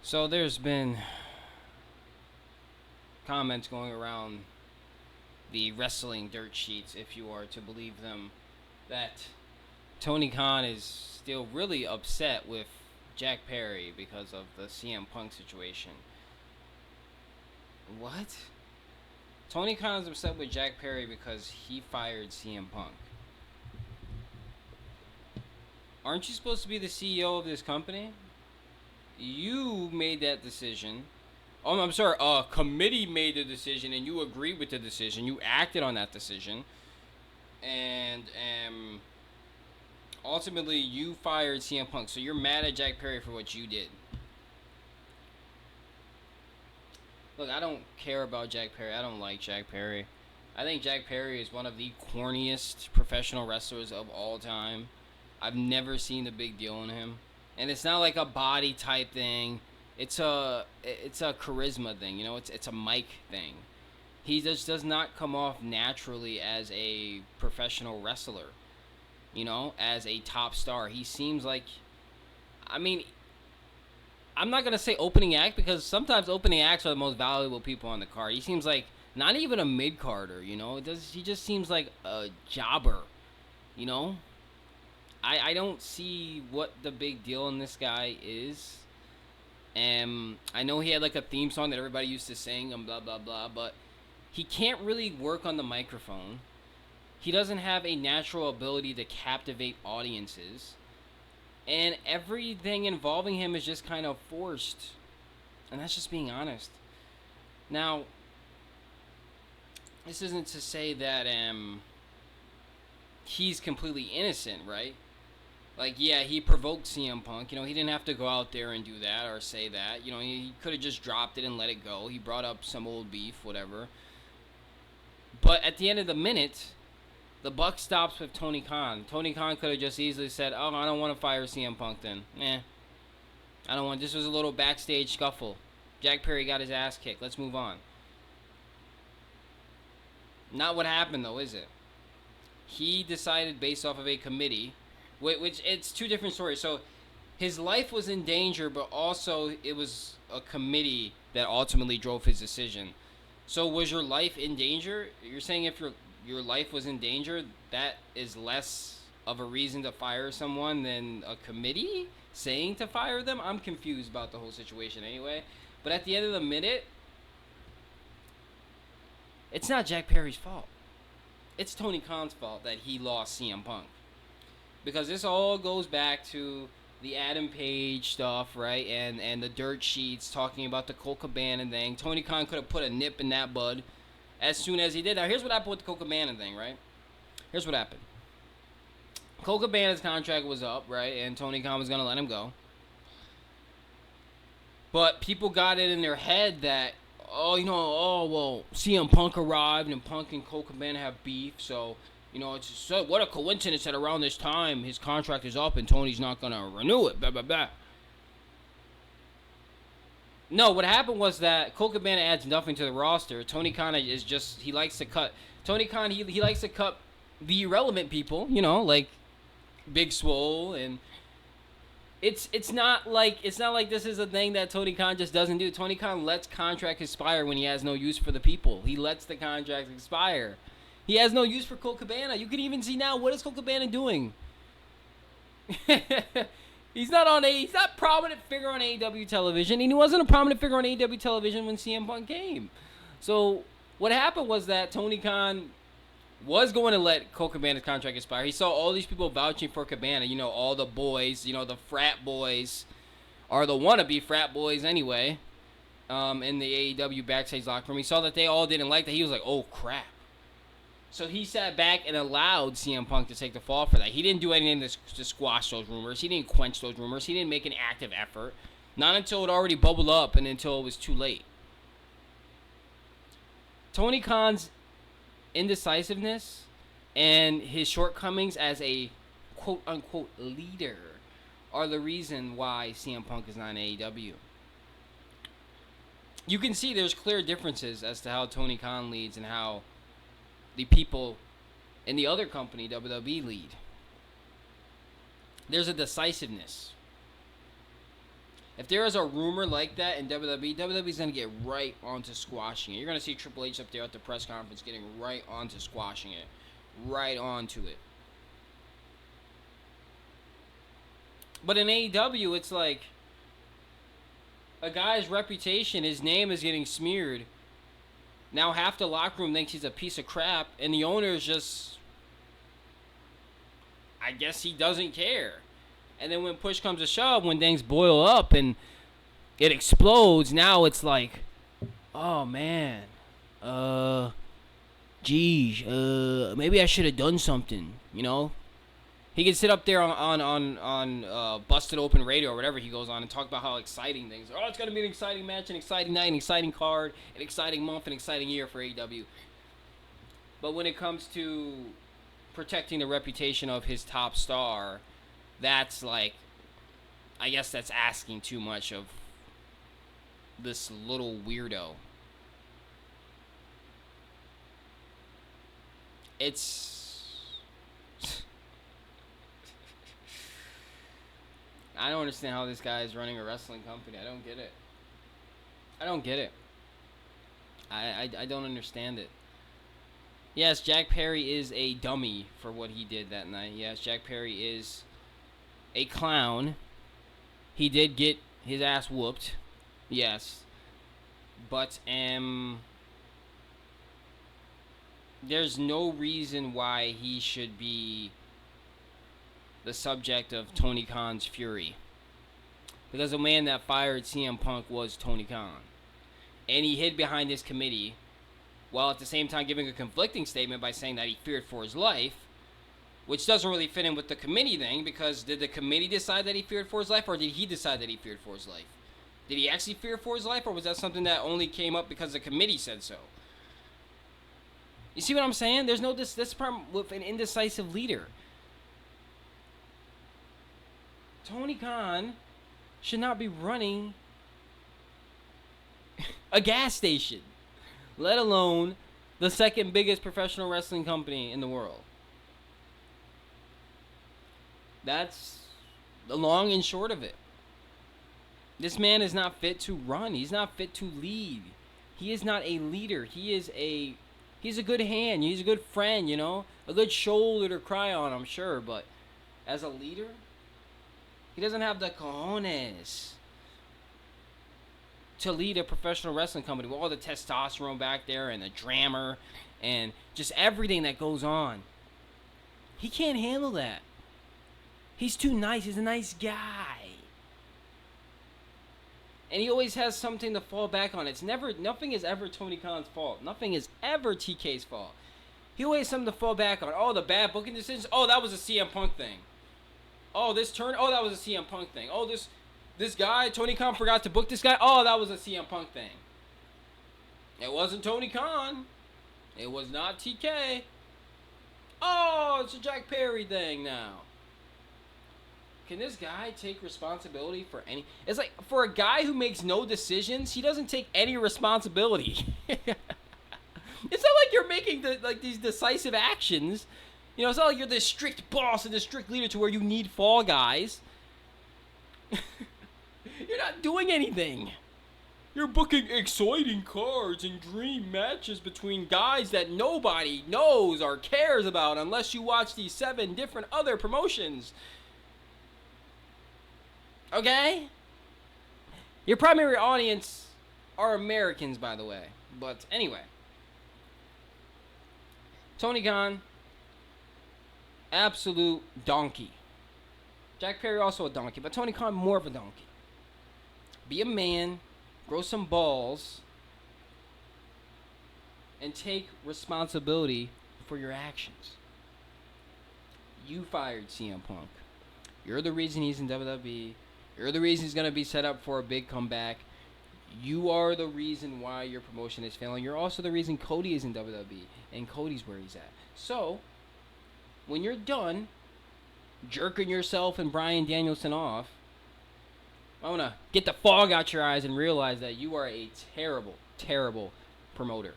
So there's been comments going around the wrestling dirt sheets, if you are to believe them, that Tony Khan is still really upset with Jack Perry because of the CM Punk situation. What? Tony Khan is upset with Jack Perry because he fired CM Punk. Aren't you supposed to be the CEO of this company? You made that decision. Oh, I'm sorry. A committee made the decision, and you agreed with the decision. You acted on that decision, and ultimately you fired CM Punk. So you're mad at Jack Perry for what you did. Look, I don't care about Jack Perry. I don't like Jack Perry. I think Jack Perry is one of the corniest professional wrestlers of all time. I've never seen the big deal in him, and it's not like a body type thing. It's a charisma thing. It's a mic thing. He just does not come off naturally as a professional wrestler. As a top star, he seems like. I mean, I'm not gonna say opening act because sometimes opening acts are the most valuable people on the card. He seems like not even a mid carder. He just seems like a jobber. You know, I don't see what the big deal in this guy is. I know he had like a theme song that everybody used to sing and blah blah blah, but he can't really work on the microphone. He doesn't have a natural ability to captivate audiences. And everything involving him is just kind of forced. And that's just being honest. Now, this isn't to say that he's completely innocent, right? Like, yeah, he provoked CM Punk. He didn't have to go out there and do that or say that. He could have just dropped it and let it go. He brought up some old beef, whatever. But at the end of the minute, the buck stops with Tony Khan. Tony Khan could have just easily said, "Oh, I don't want to fire CM Punk then. I don't want. This was a little backstage scuffle. Jack Perry got his ass kicked. Let's move on." Not what happened though, is it? He decided based off of a committee, which it's two different stories. So his life was in danger, but also it was a committee that ultimately drove his decision. So was your life in danger? You're saying if your life was in danger, that is less of a reason to fire someone than a committee saying to fire them? I'm confused about the whole situation anyway. But at the end of the minute, it's not Jack Perry's fault. It's Tony Khan's fault that he lost CM Punk. Because this all goes back to the Adam Page stuff, right? And the dirt sheets talking about the Colt Cabana thing. Tony Khan could have put a nip in that bud as soon as he did. Now, here's what happened with the Colt Cabana thing, right? Here's what happened. Colt Cabana's contract was up, right? And Tony Khan was going to let him go. But people got it in their head that, CM Punk arrived and Punk and Colt Cabana have beef, so, it's so what a coincidence that around this time his contract is up and Tony's not going to renew it, blah, blah, blah. No, what happened was that Colt Cabana adds nothing to the roster. Tony Khan is just, he likes to cut. Tony Khan, he likes to cut the irrelevant people, like Big Swole, and it's not like this is a thing that Tony Khan just doesn't do. Tony Khan lets contract expire when he has no use for the people. He lets the contract expire. He has no use for Colt Cabana. You can even see now, what is Colt Cabana doing? He's not prominent figure on AEW television, and he wasn't a prominent figure on AEW television when CM Punk came. So what happened was that Tony Khan was going to let Colt Cabana's contract expire. He saw all these people vouching for Cabana, all the boys, the frat boys, or the wannabe frat boys anyway, in the AEW backstage locker room. He saw that they all didn't like that. He was like, oh, crap. So he sat back and allowed CM Punk to take the fall for that. He didn't do anything to squash those rumors. He didn't quench those rumors. He didn't make an active effort. Not until it already bubbled up and until it was too late. Tony Khan's indecisiveness and his shortcomings as a quote-unquote leader are the reason why CM Punk is not in AEW. You can see there's clear differences as to how Tony Khan leads and how the people in the other company, WWE, lead. There's a decisiveness. If there is a rumor like that in WWE, WWE's going to get right onto squashing it. You're going to see Triple H up there at the press conference getting right onto squashing it. Right onto it. But in AEW, it's like a guy's reputation, his name is getting smeared. Now half the locker room thinks he's a piece of crap, and the owner is just, I guess he doesn't care. And then when push comes to shove, when things boil up and it explodes, now it's like, oh man, geez, maybe I should have done something, you know? He can sit up there on Busted Open Radio or whatever he goes on and talk about how exciting things are. Oh, it's going to be an exciting match, an exciting night, an exciting card, an exciting month, an exciting year for AEW. But when it comes to protecting the reputation of his top star, that's like, I guess that's asking too much of this little weirdo. I don't understand how this guy is running a wrestling company. I don't get it. I don't understand it. Yes, Jack Perry is a dummy for what he did that night. Yes, Jack Perry is a clown. He did get his ass whooped. Yes. But there's no reason why he should be the subject of Tony Khan's fury. Because the man that fired CM Punk was Tony Khan. And he hid behind his committee while at the same time giving a conflicting statement by saying that he feared for his life, which doesn't really fit in with the committee thing, because did the committee decide that he feared for his life, or did he decide that he feared for his life? Did he actually fear for his life, or was that something that only came up because the committee said so? You see what I'm saying? There's no this problem with an indecisive leader. Tony Khan should not be running a gas station, let alone the second biggest professional wrestling company in the world. That's the long and short of it. This man is not fit to run. He's not fit to lead. He is not a leader. He's a good hand. He's a good friend, you know? A good shoulder to cry on, I'm sure. But as a leader, he doesn't have the cojones to lead a professional wrestling company with all the testosterone back there and the drama and just everything that goes on. He can't handle that. He's too nice. He's a nice guy. And he always has something to fall back on. Nothing is ever Tony Khan's fault. Nothing is ever TK's fault. He always has something to fall back on. Oh, the bad booking decisions. Oh, that was a CM Punk thing. Oh, this turn. Oh, that was a CM Punk thing. Oh, this guy, Tony Khan forgot to book this guy. Oh, that was a CM Punk thing. It wasn't Tony Khan. It was not TK. Oh, it's a Jack Perry thing now. Can this guy take responsibility for any... It's like, for a guy who makes no decisions, he doesn't take any responsibility. It's not like you're making these decisive actions. You know, it's not like you're this strict boss and this strict leader to where you need fall guys. You're not doing anything. You're booking exciting cards and dream matches between guys that nobody knows or cares about unless you watch these 7 different other promotions. Okay? Your primary audience are Americans, by the way. But anyway. Tony Khan, absolute donkey. Jack Perry also a donkey, but Tony Khan more of a donkey. Be a man, grow some balls, and take responsibility for your actions. You fired CM Punk. You're the reason he's in WWE. You're the reason he's going to be set up for a big comeback. You are the reason why your promotion is failing. You're also the reason Cody is in WWE, and Cody's where he's at. So, when you're done jerking yourself and Bryan Danielson off, I want to get the fog out your eyes and realize that you are a terrible, terrible promoter.